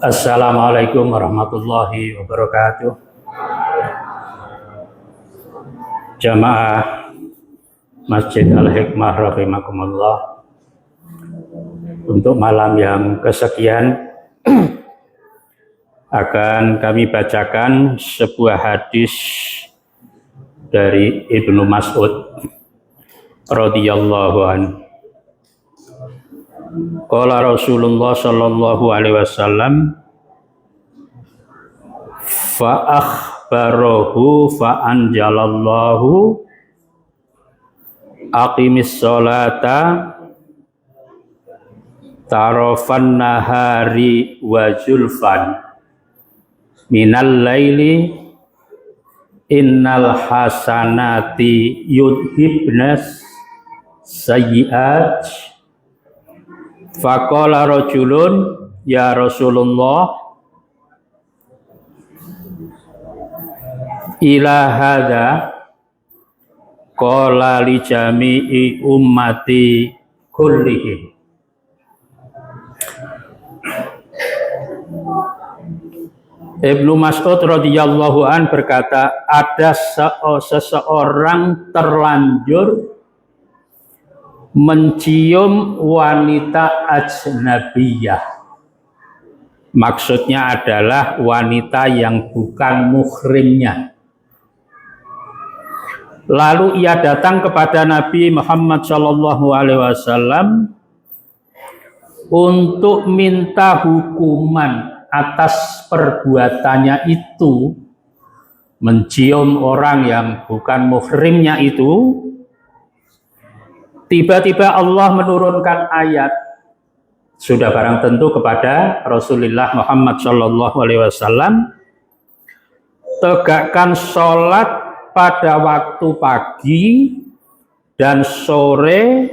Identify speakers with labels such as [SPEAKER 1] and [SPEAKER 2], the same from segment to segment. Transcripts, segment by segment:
[SPEAKER 1] Assalamualaikum warahmatullahi wabarakatuh. Jamaah Masjid Al-Hikmah rahimakumullah. Untuk malam yang kesekian akan kami bacakan sebuah hadis dari Ibnu Mas'ud radhiyallahu anhu. Qala Rasulullah sallallahu alaihi wasallam fa akhbarahu fa anjalallahu aqimis sholata tarafan nahari wa zulfan minal laili innal hasanati yudhibnas sayyi'at. Faqala rajulun ya Rasulullah ila hadza qala li jami'i ummati kullihim. Ibnu Mas'ud radhiyallahu an berkata, ada seseorang terlanjur mencium wanita ajnabiyah. Maksudnya adalah wanita yang bukan muhrimnya. Lalu ia datang kepada Nabi Muhammad SAW untuk minta hukuman atas perbuatannya itu, mencium orang yang bukan muhrimnya itu. Tiba-tiba Allah menurunkan ayat, sudah barang tentu kepada Rasulullah Muhammad SAW, tegakkan sholat pada waktu pagi dan sore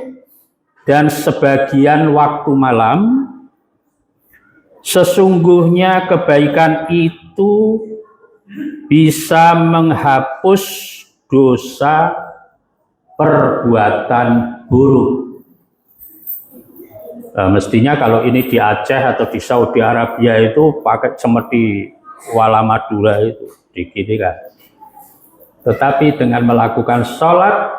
[SPEAKER 1] dan sebagian waktu malam. Sesungguhnya kebaikan itu bisa menghapus dosa perbuatan buruk. Mestinya kalau ini di Aceh atau di Saudi Arabia itu pakai seperti wala madura itu diginikan. Tetapi dengan melakukan sholat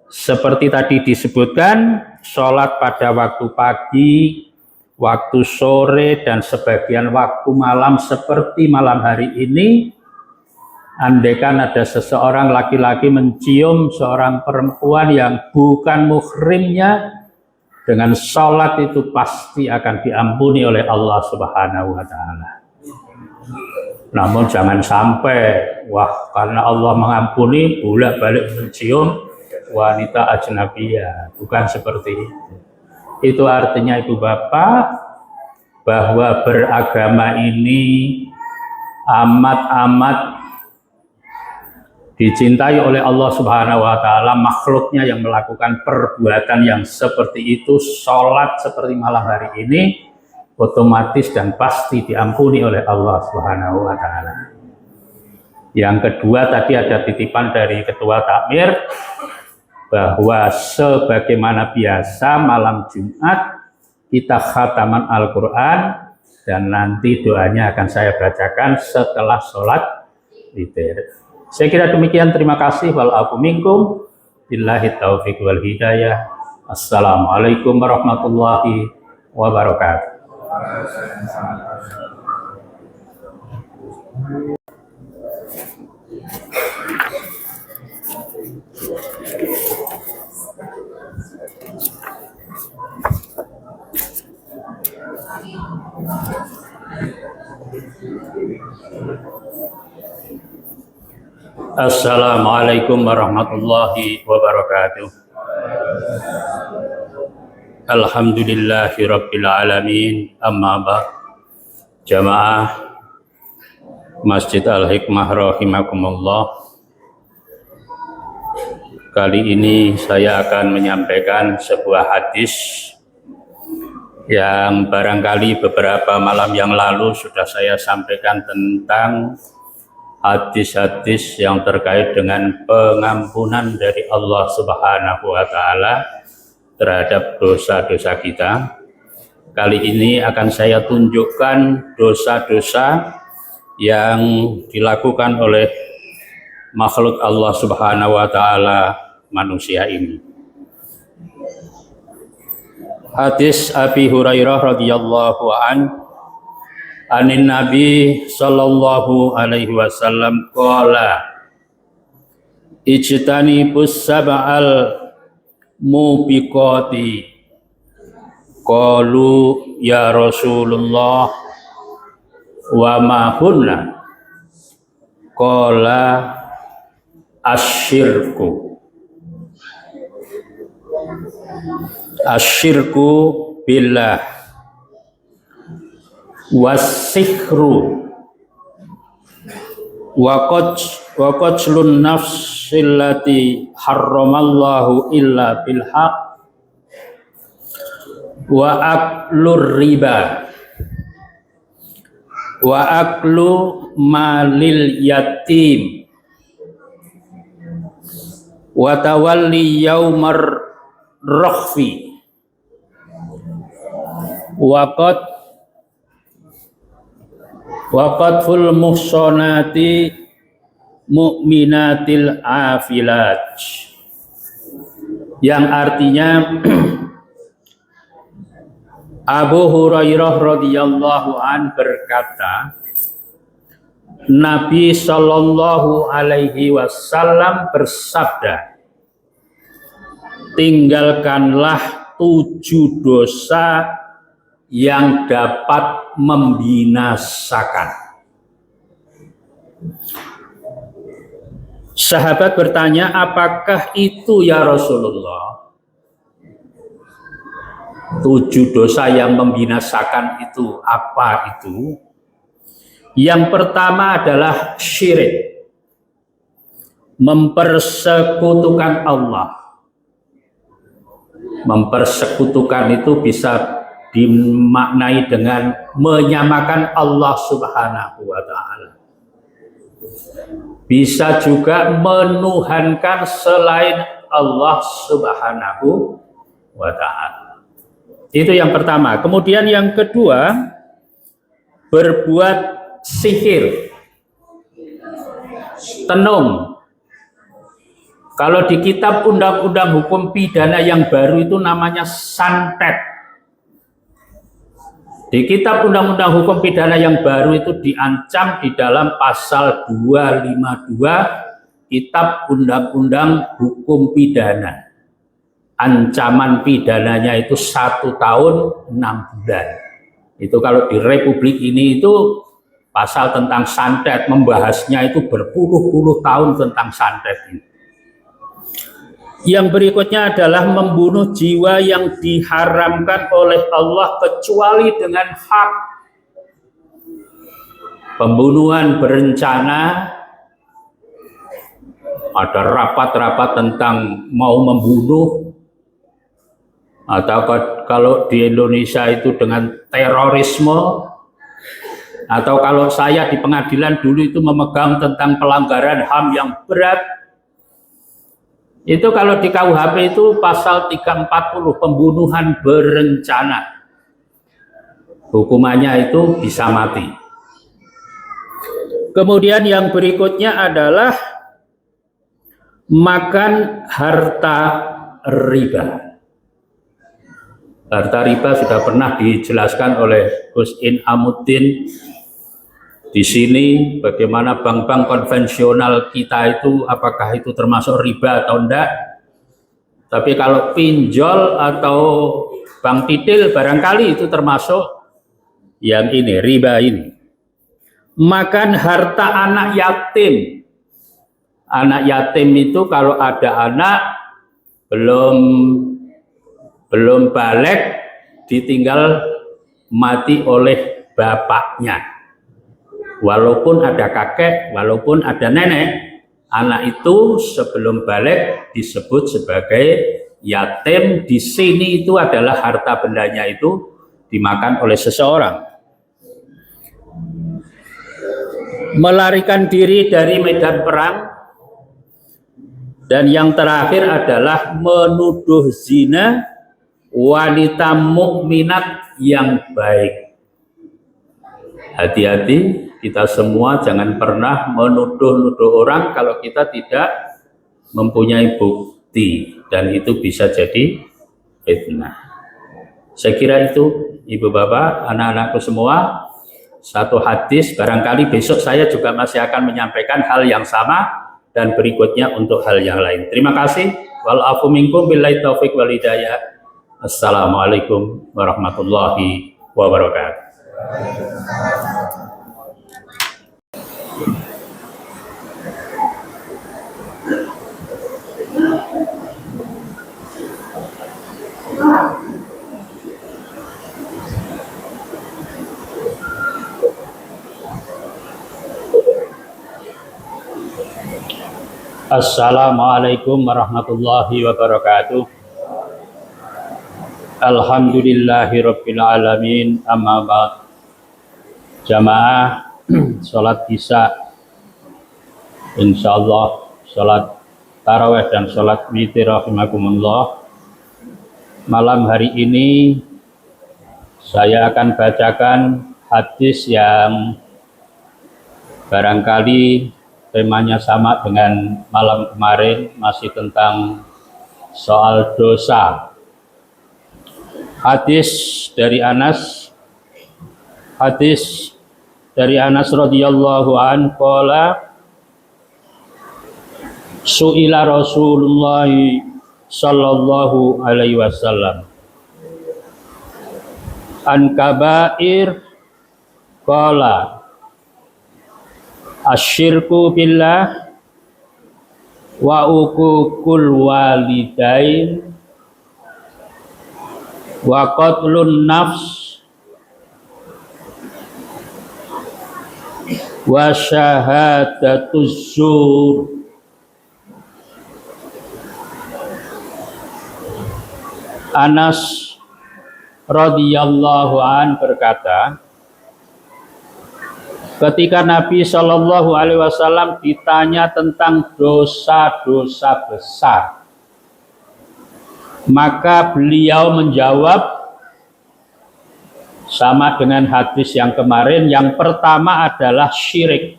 [SPEAKER 1] seperti tadi disebutkan, sholat pada waktu pagi, waktu sore dan sebagian waktu malam seperti malam hari ini. Andaikan ada seseorang laki-laki mencium seorang perempuan yang bukan muhrimnya, dengan sholat itu pasti akan diampuni oleh Allah Subhanahu wa Ta'ala. Namun jangan sampai, karena Allah mengampuni, bolak-balik mencium wanita ajnabiyah. Bukan seperti itu. Itu artinya ibu bapak, bahwa beragama ini amat-amat dicintai oleh Allah Subhanahu wa Ta'ala. Makhluknya yang melakukan perbuatan yang seperti itu, sholat seperti malam hari ini, otomatis dan pasti diampuni oleh Allah Subhanahu wa Ta'ala. Yang kedua, tadi ada titipan dari Ketua Takmir bahwa sebagaimana biasa malam Jumat kita khataman Al-Quran, dan nanti doanya akan saya bacakan setelah sholat witir. Saya kira demikian, terima kasih. Wal-afu minkum, billahi taufiq wal hidayah. Assalamualaikum warahmatullahi wabarakatuh. Assalamualaikum warahmatullahi wabarakatuh. Alhamdulillahi rabbil alamin. Amma ba'd. Jamaah Masjid Al-Hikmah rahimakumullah. Kali ini saya akan menyampaikan sebuah hadis yang barangkali beberapa malam yang lalu sudah saya sampaikan tentang hadis-hadis yang terkait dengan pengampunan dari Allah Subhanahu wa Ta'ala terhadap dosa-dosa kita. Kali ini akan saya tunjukkan dosa-dosa yang dilakukan oleh makhluk Allah Subhanahu wa taala, manusia ini. Hadis Abi Hurairah radhiyallahu anin Nabi sallallahu alaihi wasallam qala ijtanibus sab'al mubiqati. Qalu ya Rasulullah wa ma hunna? Qala asyirku billah wasihru wa qatlun nafsillati harramallahu illa bil haqq wa aklur riba wa aklu malil yatim wa tawalli yaumar rakhfi wa qadful muhsanati mu'minatil afilat, yang artinya Abu Hurairah radhiyallahu an berkata, Nabi Shallallahu alaihi wasallam bersabda, tinggalkanlah 7 dosa yang dapat membinasakan. Sahabat bertanya, apakah itu ya Rasulullah? 7 dosa yang membinasakan itu apa itu? Yang pertama adalah syirik, mempersekutukan Allah. Mempersekutukan itu bisa dimaknai dengan menyamakan Allah Subhanahu wa taala. Bisa juga menuhankan selain Allah Subhanahu wa taala. Itu yang pertama. Kemudian yang kedua, berbuat sihir, tenung. Kalau di kitab undang-undang hukum pidana yang baru itu namanya santet. Di kitab undang-undang hukum pidana yang baru itu diancam di dalam pasal 252 kitab undang-undang hukum pidana. Ancaman pidananya itu 1 tahun 6 bulan. Itu kalau di Republik ini itu pasal tentang santet, membahasnya itu berpuluh-puluh tahun tentang santet ini. Yang berikutnya adalah membunuh jiwa yang diharamkan oleh Allah kecuali dengan hak. Pembunuhan berencana, ada rapat-rapat tentang mau membunuh, atau kalau di Indonesia itu dengan terorisme, atau kalau saya di pengadilan dulu itu memegang tentang pelanggaran HAM yang berat. Itu kalau di KUHP itu pasal 340, pembunuhan berencana. Hukumannya itu bisa mati. Kemudian yang berikutnya adalah makan harta riba. Harta riba sudah pernah dijelaskan oleh Gus In Amuddin di sini, bagaimana bank-bank konvensional kita itu apakah itu termasuk riba atau enggak. Tapi kalau pinjol atau bank titil barangkali itu termasuk yang ini, riba ini. Makan harta anak yatim. Anak yatim itu kalau ada anak belum balik, ditinggal mati oleh bapaknya. Walaupun ada kakek, walaupun ada nenek, anak itu sebelum balik disebut sebagai yatim. Di sini itu adalah harta bendanya itu dimakan oleh seseorang. Melarikan diri dari medan perang. Dan yang terakhir adalah menuduh zina wanita mukminat yang baik. Hati-hati kita semua jangan pernah menuduh-nuduh orang kalau kita tidak mempunyai bukti, dan itu bisa jadi fitnah. Saya kira itu ibu bapak, anak-anakku semua, satu hadis, barangkali besok saya juga masih akan menyampaikan hal yang sama dan berikutnya untuk hal yang lain. Terima kasih. Wal afu minkum billahi taufiq wal hidayah. Assalamualaikum warahmatullahi wabarakatuh. Assalamualaikum warahmatullahi wabarakatuh. Alhamdulillahirabbil alamin, amma ba'd. Jamaah salat Isya, insyaallah salat tarawih dan salat witir rahimakumullah. Malam hari ini saya akan bacakan hadis yang barangkali temanya sama dengan malam kemarin, masih tentang soal dosa. Hadis dari Anas radhiyallahu an qala su'ila Rasulullah sallallahu alaihi wasallam an kabair, qala asyirku billah wa uququl walidain wa qatlun nafs wa syahadatuz zur. Anas radhiyallahu an berkata, ketika Nabi Shallallahu Alaihi Wasallam ditanya tentang dosa-dosa besar, maka beliau menjawab sama dengan hadis yang kemarin. Yang pertama adalah syirik,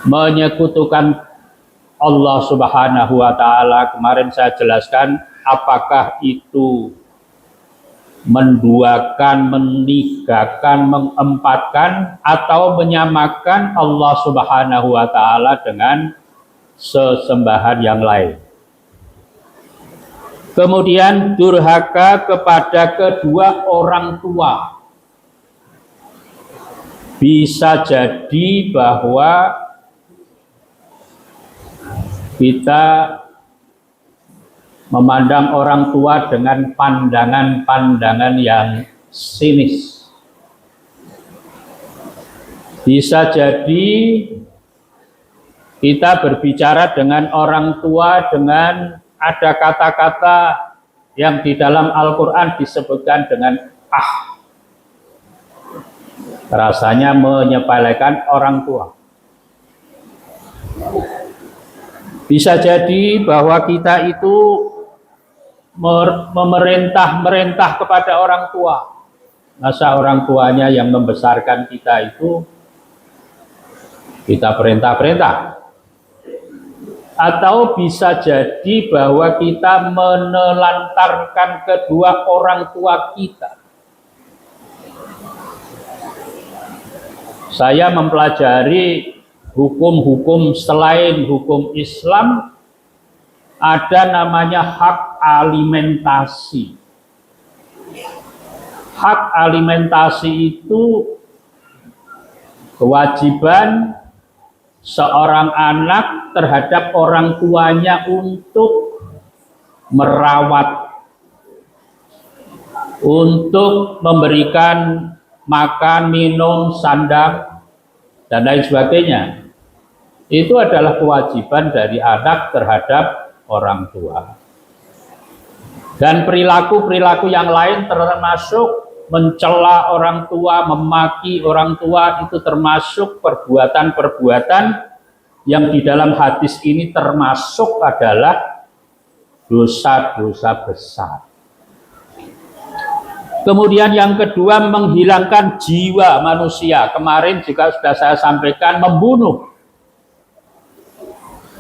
[SPEAKER 1] menyekutukan Allah Subhanahu wa Ta'ala. Kemarin saya jelaskan apakah itu menduakan, menigakan, mengempatkan, atau menyamakan Allah Subhanahu wa Ta'ala dengan sesembahan yang lain. Kemudian durhaka kepada kedua orang tua. Bisa jadi bahwa kita memandang orang tua dengan pandangan-pandangan yang sinis. Bisa jadi kita berbicara dengan orang tua dengan ada kata-kata yang di dalam Al-Quran disebutkan dengan rasanya menyepelekan orang tua. Bisa jadi bahwa kita itu memerintah kepada orang tua. Masa orang tuanya yang membesarkan kita itu kita perintah-perintah. Atau bisa jadi bahwa kita menelantarkan kedua orang tua kita. Saya mempelajari hukum-hukum selain hukum Islam, ada namanya hak alimentasi. Hak alimentasi itu kewajiban seorang anak terhadap orang tuanya untuk merawat, untuk memberikan makan, minum, sandang, dan lain sebagainya. Itu adalah kewajiban dari anak terhadap orang tua. Dan perilaku-perilaku yang lain termasuk mencela orang tua, memaki orang tua, itu termasuk perbuatan-perbuatan yang di dalam hadis ini termasuk adalah dosa-dosa besar. Kemudian yang kedua, menghilangkan jiwa manusia. Kemarin juga sudah saya sampaikan, membunuh.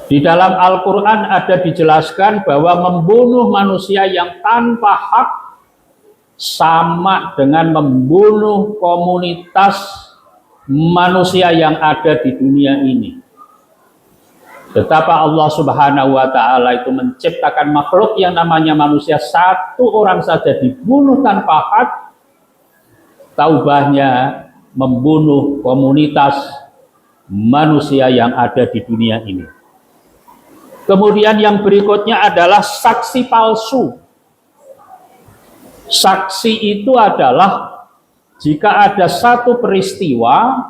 [SPEAKER 1] Di dalam Al-Quran ada dijelaskan bahwa membunuh manusia yang tanpa hak sama dengan membunuh komunitas manusia yang ada di dunia ini. Betapa Allah Subhanahu wa Ta'ala itu menciptakan makhluk yang namanya manusia, satu orang saja dibunuh tanpa hak, taubahnya membunuh komunitas manusia yang ada di dunia ini. Kemudian yang berikutnya adalah saksi palsu. Saksi itu adalah jika ada satu peristiwa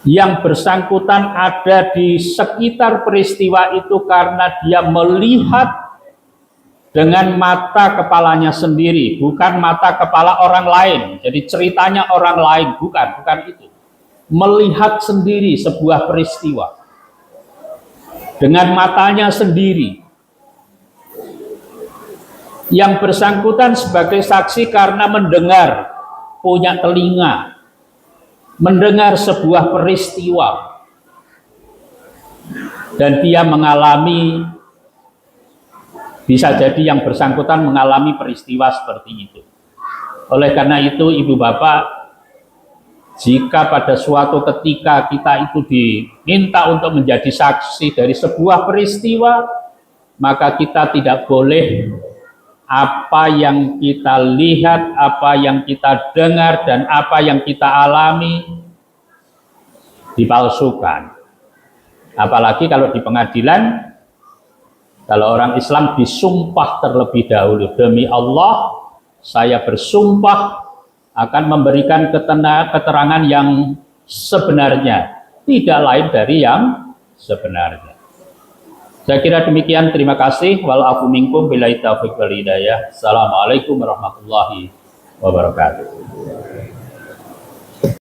[SPEAKER 1] yang bersangkutan ada di sekitar peristiwa itu karena dia melihat dengan mata kepalanya sendiri, bukan mata kepala orang lain. Jadi ceritanya orang lain, bukan itu. Melihat sendiri sebuah peristiwa dengan matanya sendiri. Yang bersangkutan sebagai saksi karena mendengar, punya telinga, mendengar sebuah peristiwa, dan dia mengalami, bisa jadi yang bersangkutan mengalami peristiwa seperti itu. Oleh karena itu, ibu bapak, jika pada suatu ketika kita itu diminta untuk menjadi saksi dari sebuah peristiwa, maka kita tidak boleh apa yang kita lihat, apa yang kita dengar, dan apa yang kita alami dipalsukan. Apalagi kalau di pengadilan, kalau orang Islam disumpah terlebih dahulu, demi Allah saya bersumpah akan memberikan keterangan yang sebenarnya, tidak lain dari yang sebenarnya. Saya kira demikian, terima kasih. Wal afu minkum billahi taufiq wal hidayah. Assalamualaikum warahmatullahi wabarakatuh.